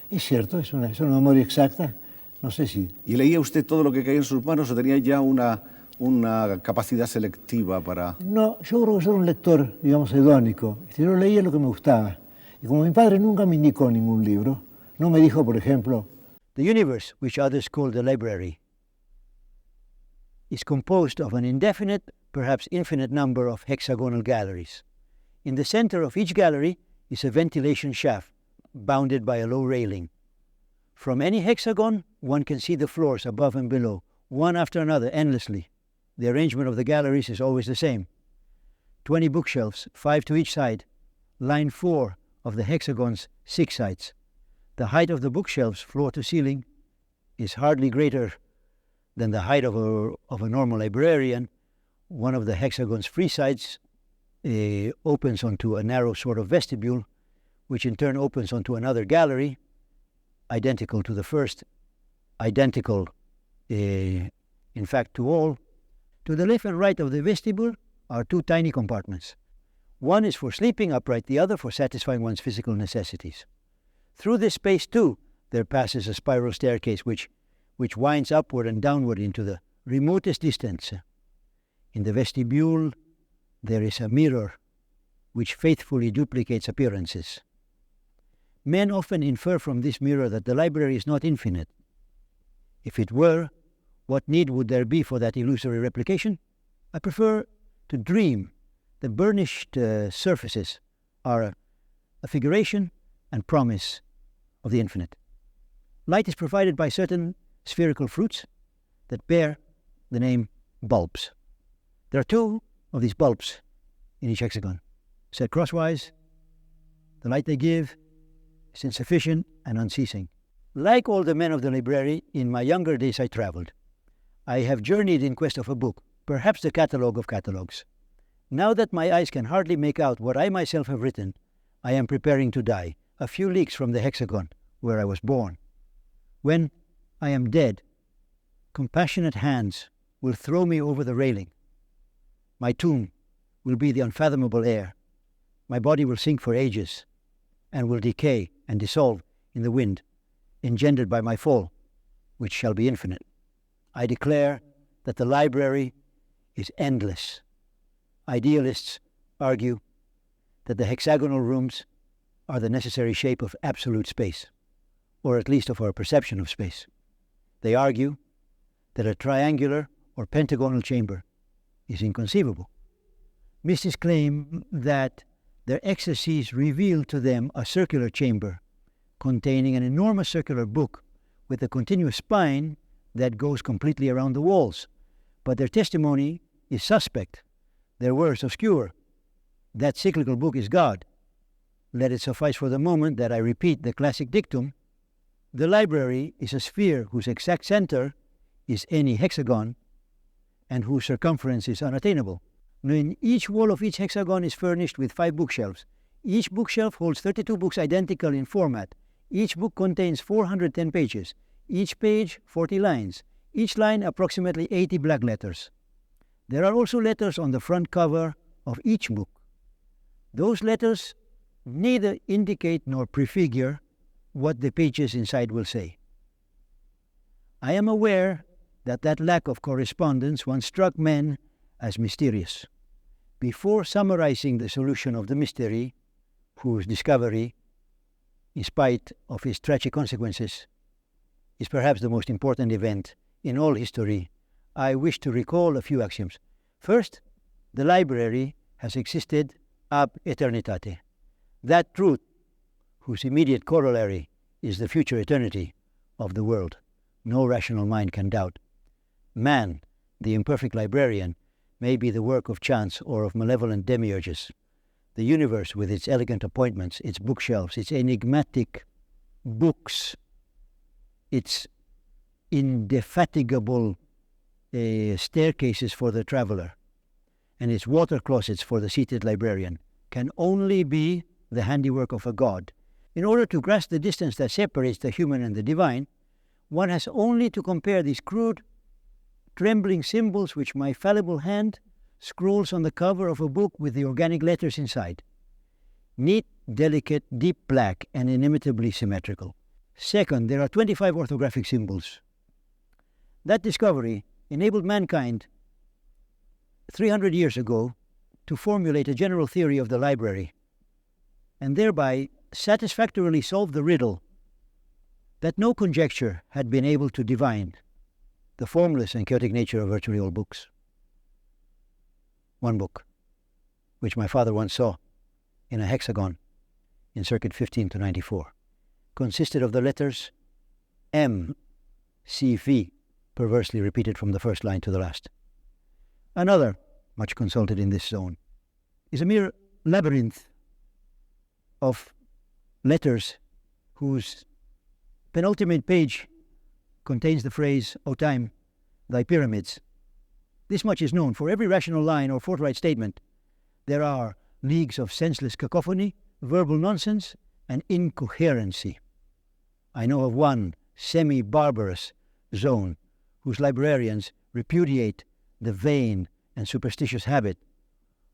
Es cierto, es una memoria exacta. No sé si... ¿Y leía usted todo lo que caía en sus manos o tenía ya una capacidad selectiva para...? No, yo creo que soy un lector, digamos, hedónico. Yo leía lo que me gustaba. Y como mi padre nunca me indicó ningún libro, no me dijo, por ejemplo... The universe, which others call the library, is composed of an indefinite, perhaps infinite number of hexagonal galleries. In the center of each gallery is a ventilation shaft bounded by a low railing. From any hexagon, one can see the floors above and below, one after another, endlessly. The arrangement of the galleries is always the same. 20 bookshelves, 5 to each side, line 4 of the hexagon's 6 sides. The height of the bookshelves, floor to ceiling, is hardly greater than the height of a normal librarian. One of the hexagon's free sides opens onto a narrow sort of vestibule, which in turn opens onto another gallery, identical to the first, identical, in fact, to all. To the left and right of the vestibule are 2 tiny compartments. One is for sleeping upright, the other for satisfying one's physical necessities. Through this space, too, there passes a spiral staircase which winds upward and downward into the remotest distance. In the vestibule, there is a mirror which faithfully duplicates appearances. Men often infer from this mirror that the library is not infinite. If it were, what need would there be for that illusory replication? I prefer to dream. The burnished surfaces are a figuration and promise of the infinite. Light is provided by certain spherical fruits that bear the name bulbs. There are 2 of these bulbs in each hexagon. Set crosswise, the light they give is insufficient and unceasing. Like all the men of the library, in my younger days I traveled. I have journeyed in quest of a book, perhaps the catalogue of catalogues. Now that my eyes can hardly make out what I myself have written, I am preparing to die, a few leagues from the hexagon where I was born. When I am dead, compassionate hands will throw me over the railing. My tomb will be the unfathomable air. My body will sink for ages and will decay and dissolve in the wind, engendered by my fall, which shall be infinite. I declare that the library is endless. Idealists argue that the hexagonal rooms are the necessary shape of absolute space, or at least of our perception of space. They argue that a triangular or pentagonal chamber is inconceivable. Mystics claim that their ecstasies reveal to them a circular chamber containing an enormous circular book with a continuous spine that goes completely around the walls. But their testimony is suspect, their words obscure. That cyclical book is God. Let it suffice for the moment that I repeat the classic dictum: the library is a sphere whose exact center is any hexagon and whose circumference is unattainable. In each wall of each hexagon is furnished with 5 bookshelves. Each bookshelf holds 32 books identical in format. Each book contains 410 pages. Each page 40 lines. Each line approximately 80 black letters. There are also letters on the front cover of each book. Those letters neither indicate nor prefigure what the pages inside will say. I am aware that lack of correspondence once struck men as mysterious. Before summarizing the solution of the mystery, whose discovery, in spite of its tragic consequences, is perhaps the most important event in all history, I wish to recall a few axioms. First, the library has existed ab aeternitate. That truth, whose immediate corollary is the future eternity of the world, no rational mind can doubt. Man, the imperfect librarian, may be the work of chance or of malevolent demiurges. The universe, with its elegant appointments, its bookshelves, its enigmatic books, its indefatigable staircases for the traveler, and its water closets for the seated librarian, can only be the handiwork of a god. In order to grasp the distance that separates the human and the divine, one has only to compare these crude, trembling symbols which my fallible hand scrolls on the cover of a book with the organic letters inside. Neat, delicate, deep black, and inimitably symmetrical. Second, there are 25 orthographic symbols. That discovery enabled mankind 300 years ago to formulate a general theory of the library and thereby satisfactorily solve the riddle that no conjecture had been able to divine: the formless and chaotic nature of virtually all books. One book, which my father once saw in a hexagon in circuit 15 to 94, consisted of the letters M, C, V, perversely repeated from the first line to the last. Another, much consulted in this zone, is a mere labyrinth of letters whose penultimate page contains the phrase, "O time, thy pyramids." This much is known. For every rational line or forthright statement, there are leagues of senseless cacophony, verbal nonsense, and incoherency. I know of one semi-barbarous zone whose librarians repudiate the vain and superstitious habit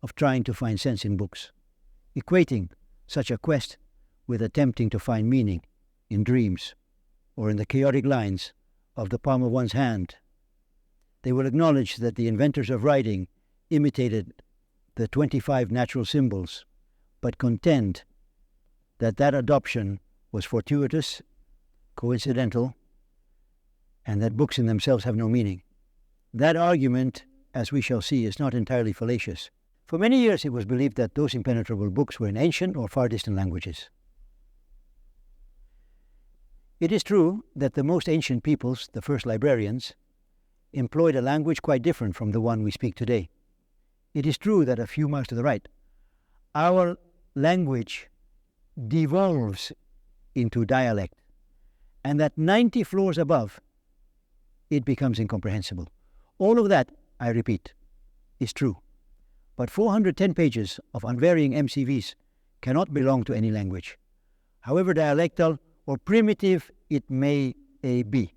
of trying to find sense in books, equating such a quest with attempting to find meaning in dreams or in the chaotic lines of the palm of one's hand. They will acknowledge that the inventors of writing imitated the 25 natural symbols, but contend that that adoption was fortuitous, coincidental, and that books in themselves have no meaning. That argument, as we shall see, is not entirely fallacious. For many years it was believed that those impenetrable books were in ancient or far distant languages. It is true that the most ancient peoples, the first librarians, employed a language quite different from the one we speak today. It is true that a few miles to the right, our language devolves into dialect, and that 90 floors above, it becomes incomprehensible. All of that, I repeat, is true. But 410 pages of unvarying MCVs cannot belong to any language, however dialectal or primitive it may be.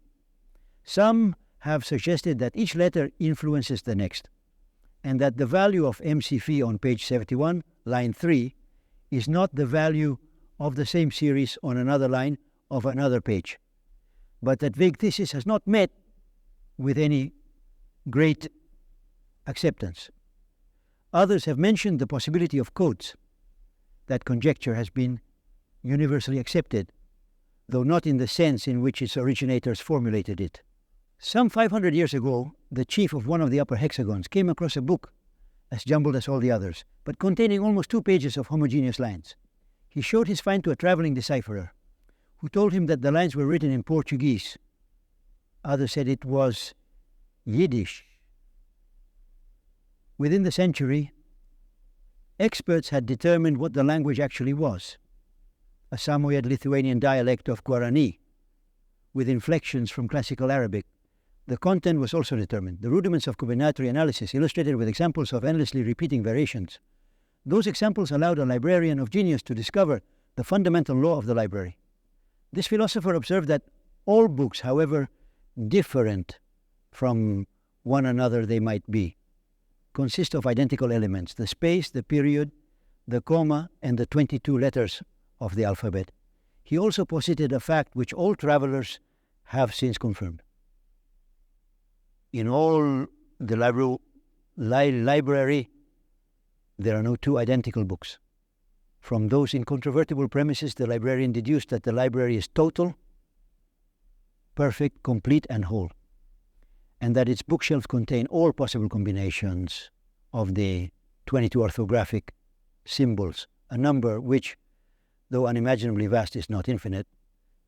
Some have suggested that each letter influences the next, and that the value of MCV on page 71, line 3, is not the value of the same series on another line of another page, but that vague thesis has not met with any great acceptance. Others have mentioned the possibility of codes. That conjecture has been universally accepted, though not in the sense in which its originators formulated it. Some 500 years ago, the chief of one of the upper hexagons came across a book as jumbled as all the others, but containing almost 2 pages of homogeneous lines. He showed his find to a traveling decipherer, who told him that the lines were written in Portuguese. Others said it was Yiddish. Within the century, experts had determined what the language actually was: a Samoyed Lithuanian dialect of Guarani, with inflections from Classical Arabic. The content was also determined. The rudiments of combinatory analysis illustrated with examples of endlessly repeating variations. Those examples allowed a librarian of genius to discover the fundamental law of the library. This philosopher observed that all books, however different from one another they might be, consist of identical elements: the space, the period, the comma, and the 22 letters of the alphabet. He also posited a fact which all travelers have since confirmed. In all the library, there are no 2 identical books. From those incontrovertible premises, the librarian deduced that the library is total, perfect, complete, and whole, and that its bookshelves contain all possible combinations of the 22 orthographic symbols, a number which, though unimaginably vast, is not infinite.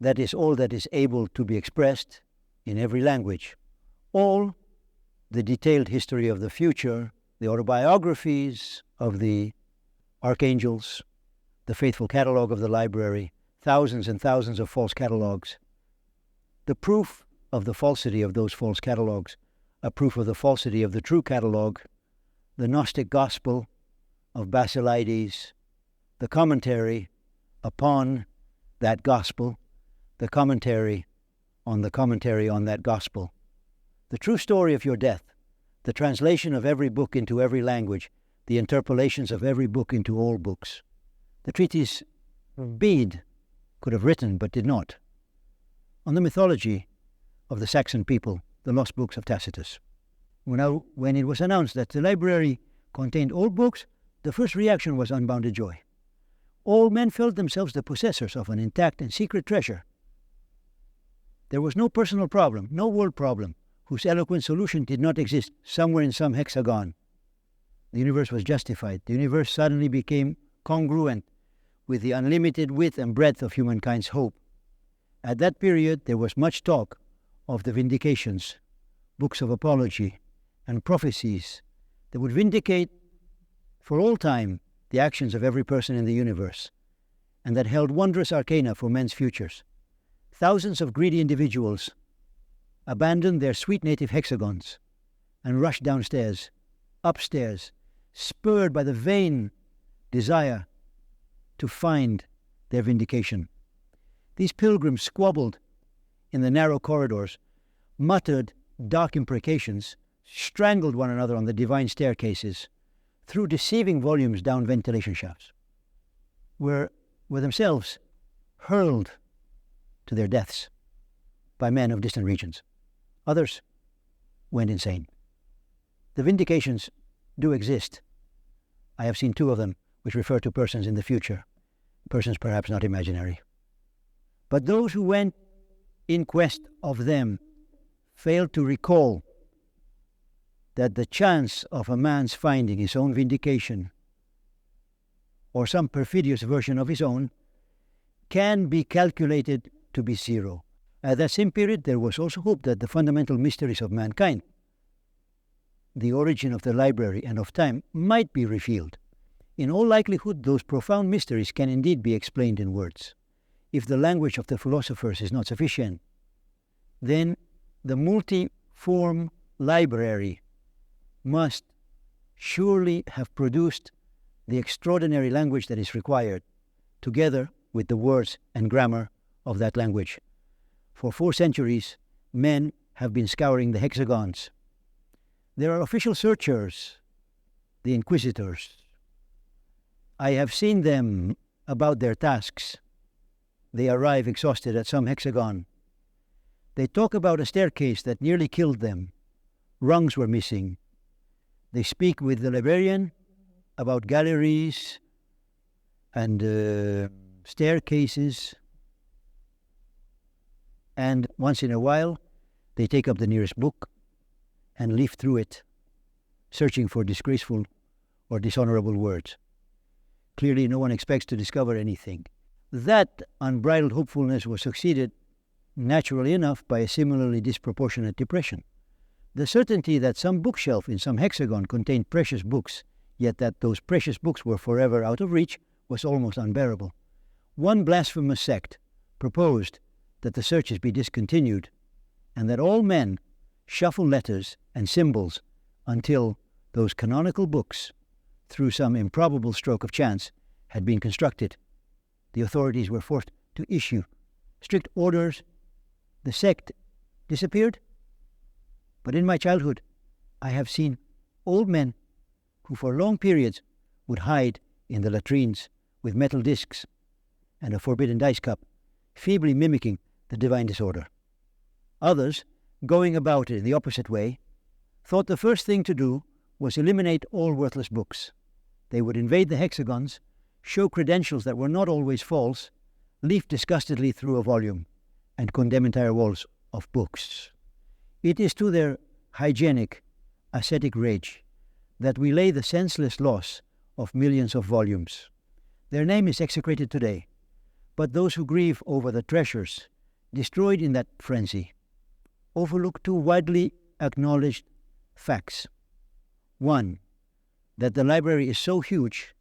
That is all that is able to be expressed in every language. All the detailed history of the future, the autobiographies of the archangels, the faithful catalogue of the library, thousands and thousands of false catalogues, the proof of the falsity of those false catalogues, a proof of the falsity of the true catalogue, the Gnostic gospel of Basilides, the commentary upon that gospel, the commentary on that gospel, the true story of your death, the translation of every book into every language, the interpolations of every book into all books. The treatise Bede could have written but did not. on the mythology of the Saxon people, the lost books of Tacitus. When it was announced that the library contained old books, the first reaction was unbounded joy. All men felt themselves the possessors of an intact and secret treasure. There was no personal problem, no world problem, whose eloquent solution did not exist somewhere in some hexagon. The universe was justified. The universe suddenly became congruent with the unlimited width and breadth of humankind's hope. At that period, there was much talk of the vindications, books of apology, and prophecies that would vindicate for all time the actions of every person in the universe, and that held wondrous arcana for men's futures. Thousands of greedy individuals abandoned their sweet native hexagons and rushed downstairs, upstairs, spurred by the vain desire to find their vindication. These pilgrims squabbled in the narrow corridors, muttered dark imprecations, strangled one another on the divine staircases, threw deceiving volumes down ventilation shafts, were themselves hurled to their deaths by men of distant regions. Others went insane. The vindications do exist. I have seen 2 of them, which refer to persons in the future, persons perhaps not imaginary. But those who went in quest of them failed to recall that the chance of a man's finding his own vindication, or some perfidious version of his own, can be calculated to be 0. At that same period, there was also hope that the fundamental mysteries of mankind, the origin of the library and of time, might be revealed. In all likelihood, those profound mysteries can indeed be explained in words. If the language of the philosophers is not sufficient, then the multiform library must surely have produced the extraordinary language that is required, together with the words and grammar of that language. For 4 centuries, men have been scouring the hexagons. There are official searchers, the inquisitors. I have seen them about their tasks. They arrive exhausted at some hexagon. They talk about a staircase that nearly killed them. Rungs were missing. They speak with the librarian about galleries and staircases. And once in a while, they take up the nearest book and leaf through it, searching for disgraceful or dishonorable words. Clearly, no one expects to discover anything. That unbridled hopefulness was succeeded, naturally enough, by a similarly disproportionate depression. The certainty that some bookshelf in some hexagon contained precious books, yet that those precious books were forever out of reach, was almost unbearable. One blasphemous sect proposed that the searches be discontinued, and that all men shuffle letters and symbols until those canonical books, through some improbable stroke of chance, had been constructed. The authorities were forced to issue strict orders. The sect disappeared. But in my childhood, I have seen old men who for long periods would hide in the latrines with metal discs and a forbidden dice cup, feebly mimicking the divine disorder. Others, going about it in the opposite way, thought the first thing to do was eliminate all worthless books. They would invade the hexagons, show credentials that were not always false, leaf disgustedly through a volume, and condemn entire walls of books. It is to their hygienic, ascetic rage that we lay the senseless loss of millions of volumes. Their name is execrated today, but those who grieve over the treasures destroyed in that frenzy overlook 2 widely acknowledged facts. 1, that the library is so huge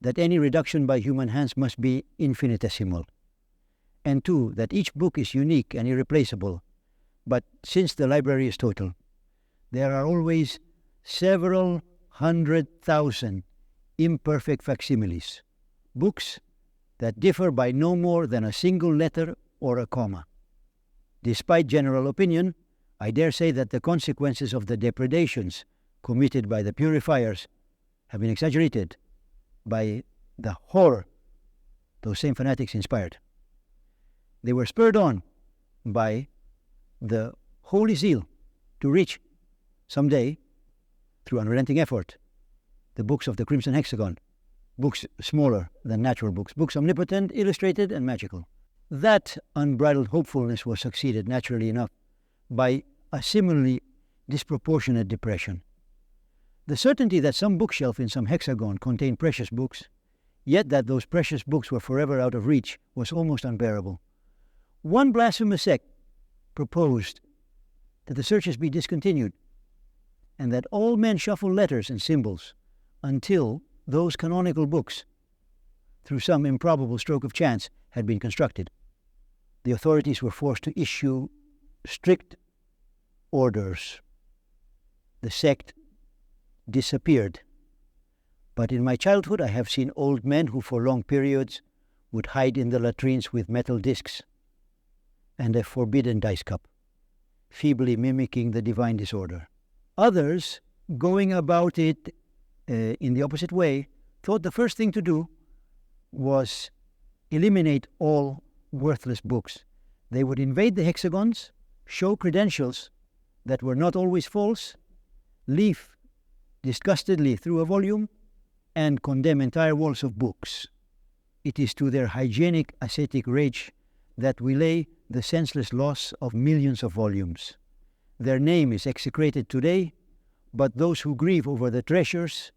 that any reduction by human hands must be infinitesimal. And 2, that each book is unique and irreplaceable, but since the library is total, there are always several 100,000 imperfect facsimiles, books that differ by no more than a single letter or a comma. Despite general opinion, I dare say that the consequences of the depredations committed by the purifiers have been exaggerated by the horror those same fanatics inspired. They were spurred on by the holy zeal to reach someday, through unrelenting effort, the books of the Crimson Hexagon, books smaller than natural books, books omnipotent, illustrated, and magical. That unbridled hopefulness was succeeded, naturally enough, by a similarly disproportionate depression. The certainty that some bookshelf in some hexagon contained precious books, yet that those precious books were forever out of reach, was almost unbearable. One blasphemous sect proposed that the searches be discontinued, and that all men shuffle letters and symbols until those canonical books, through some improbable stroke of chance, had been constructed. The authorities were forced to issue strict orders. The sect disappeared. But in my childhood I have seen old men who for long periods would hide in the latrines with metal discs and a forbidden dice cup, feebly mimicking the divine disorder. Others, going about it in the opposite way, thought the first thing to do was eliminate all worthless books. They would invade the hexagons, show credentials that were not always false, leaf disgustedly through a volume, and condemn entire walls of books. It is to their hygienic ascetic rage that we lay the senseless loss of millions of volumes. Their name is execrated today, but those who grieve over the treasures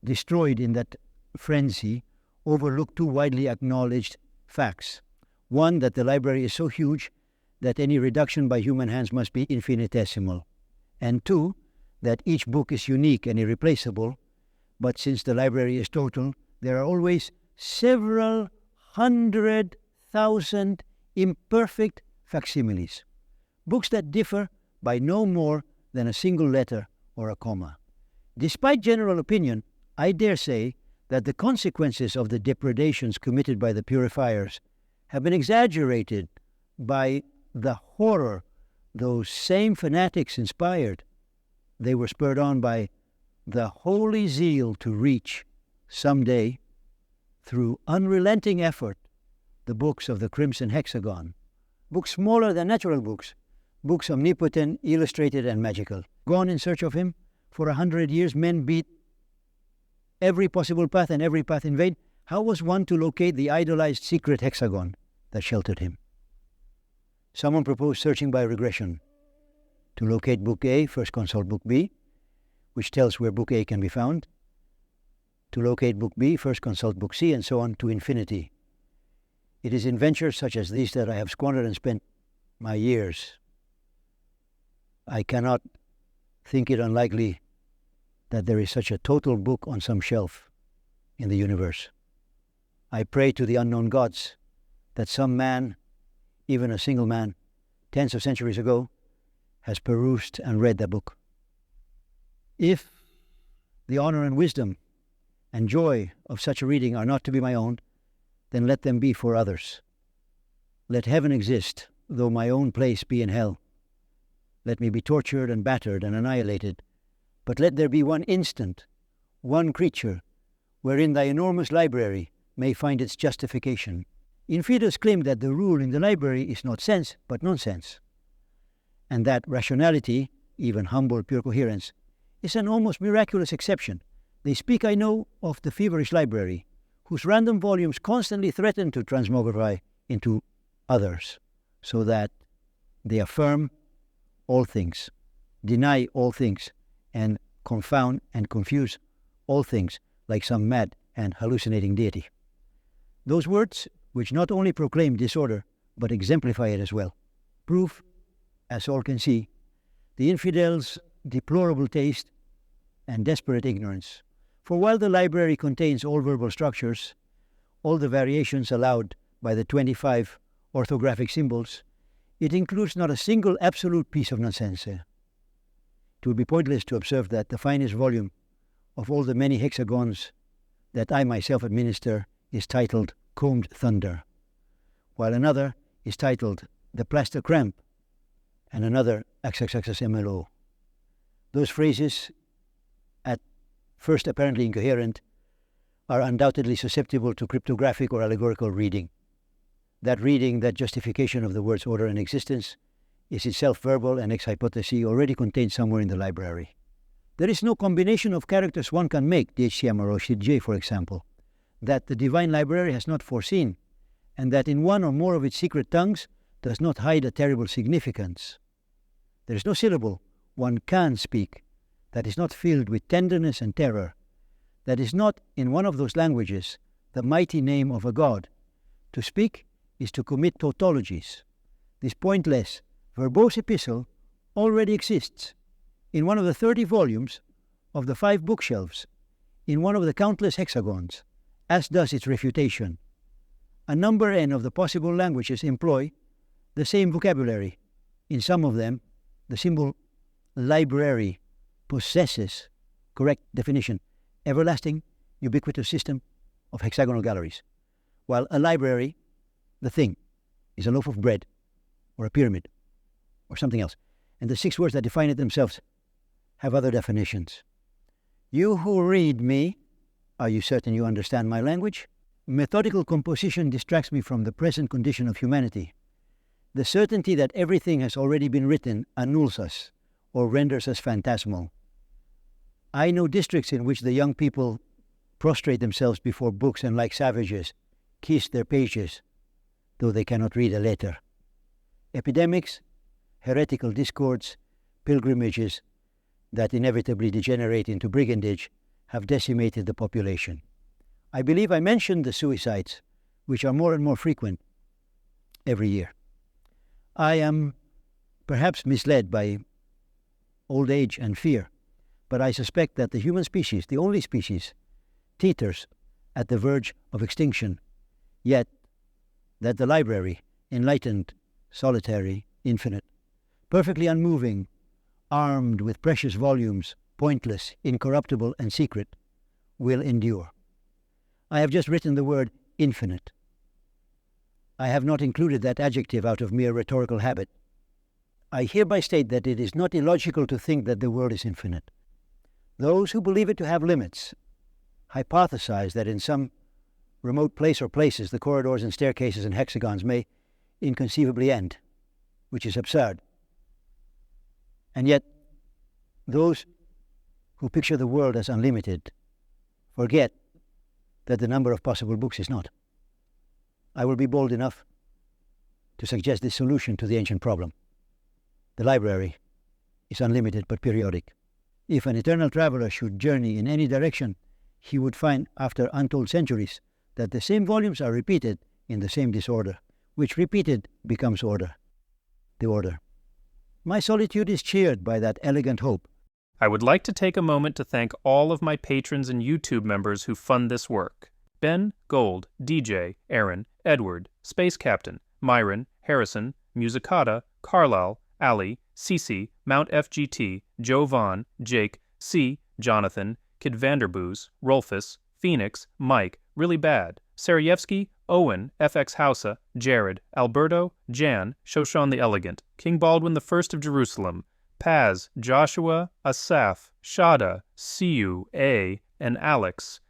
destroyed in that frenzy overlook two widely acknowledged facts. One, that the library is so huge that any reduction by human hands must be infinitesimal. And two, that each book is unique and irreplaceable, but since the library is total, there are always several 100,000 imperfect facsimiles, books that differ by no more than a single letter or a comma. Despite general opinion, I dare say that the consequences of the depredations committed by the purifiers have been exaggerated by the horror those same fanatics inspired. They were spurred on by the holy zeal to reach, someday, through unrelenting effort, the books of the Crimson Hexagon, books smaller than natural books, books omnipotent, illustrated, and magical. Gone in search of him, for 100 years men beat every possible path and every path in vain. How was one to locate the idolized secret hexagon that sheltered him? Someone proposed searching by regression. To locate Book A, first consult Book B, which tells where Book A can be found. To locate Book B, first consult Book C, and so on to infinity. It is in ventures such as these that I have squandered and spent my years. I cannot think it unlikely that there is such a total book on some shelf in the universe. I pray to the unknown gods that some man, even a single man, tens of centuries ago, has perused and read that book. If the honor and wisdom and joy of such a reading are not to be my own, then let them be for others. Let heaven exist, though my own place be in hell. Let me be tortured and battered and annihilated, but let there be one instant, one creature, wherein thy enormous library may find its justification. Infidels claim that the rule in the library is not sense, but nonsense, and that rationality, even humble pure coherence, is an almost miraculous exception. They speak, I know, of the feverish library, whose random volumes constantly threaten to transmogrify into others, so that they affirm all things, deny all things, and confound and confuse all things like some mad and hallucinating deity. Those words, which not only proclaim disorder, but exemplify it as well, prove, as all can see, the infidels' deplorable taste and desperate ignorance. For while the library contains all verbal structures, all the variations allowed by the 25 orthographic symbols, it includes not a single absolute piece of nonsense. It would be pointless to observe that the finest volume of all the many hexagons that I myself administer is titled Combed Thunder, while another is titled The Plaster Cramp, and another XXXMLO. Those phrases, at first apparently incoherent, are undoubtedly susceptible to cryptographic or allegorical reading. that reading, that justification of the words order and existence is itself verbal and ex hypothesi already contained somewhere in the library. There is no combination of characters one can make, DHCM or OCJ, for example, that the divine library has not foreseen, and that in one or more of its secret tongues does not hide a terrible significance. There is no syllable one can speak that is not filled with tenderness and terror, that is not in one of those languages the mighty name of a god. To speak is to commit tautologies. This pointless, verbose epistle already exists in one of the 30 volumes of the 5 bookshelves, in one of the countless hexagons, as does its refutation. A number n of the possible languages employ the same vocabulary. In some of them, the symbol library possesses correct definition, everlasting, ubiquitous system of hexagonal galleries, while a library, the thing, is a loaf of bread or a pyramid or something else, and the 6 words that define it themselves have other definitions. You who read me, are you certain you understand my language? Methodical composition distracts me from the present condition of humanity. The certainty that everything has already been written annuls us or renders us phantasmal. I know districts in which the young people prostrate themselves before books and, like savages, kiss their pages, though they cannot read a letter. Epidemics, heretical discords, pilgrimages that inevitably degenerate into brigandage have decimated the population. I believe I mentioned the suicides, which are more and more frequent every year. I am perhaps misled by old age and fear, but I suspect that the human species, the only species, teeters at the verge of extinction, yet that the library, enlightened, solitary, infinite, perfectly unmoving, armed with precious volumes, pointless, incorruptible, and secret, will endure. I have just written the word infinite. I have not included that adjective out of mere rhetorical habit. I hereby state that it is not illogical to think that the world is infinite. Those who believe it to have limits hypothesize that in some remote place or places the corridors and staircases and hexagons may inconceivably end, which is absurd. And yet, those who picture the world as unlimited forget that the number of possible books is not. I will be bold enough to suggest this solution to the ancient problem. The library is unlimited but periodic. If an eternal traveler should journey in any direction, he would find, after untold centuries, that the same volumes are repeated in the same disorder, which repeated becomes order. The order. My solitude is cheered by that elegant hope. I would like to take a moment to thank all of my patrons and YouTube members who fund this work. Ben, Gold, DJ, Aaron, Edward, Space Captain, Myron, Harrison, Musicata, Carlisle, Ali, Cece, Mount FGT, Joe Vaughn, Jake, C, Jonathan, Kid Vanderboos, Rolfus, Phoenix, Mike, Really Bad, Sarayevsky, Owen, FX Hausa, Jared, Alberto, Jan, Shoshan the Elegant, King Baldwin I of Jerusalem, Paz, Joshua, Asaf, Shada, Siu, A, and Alex,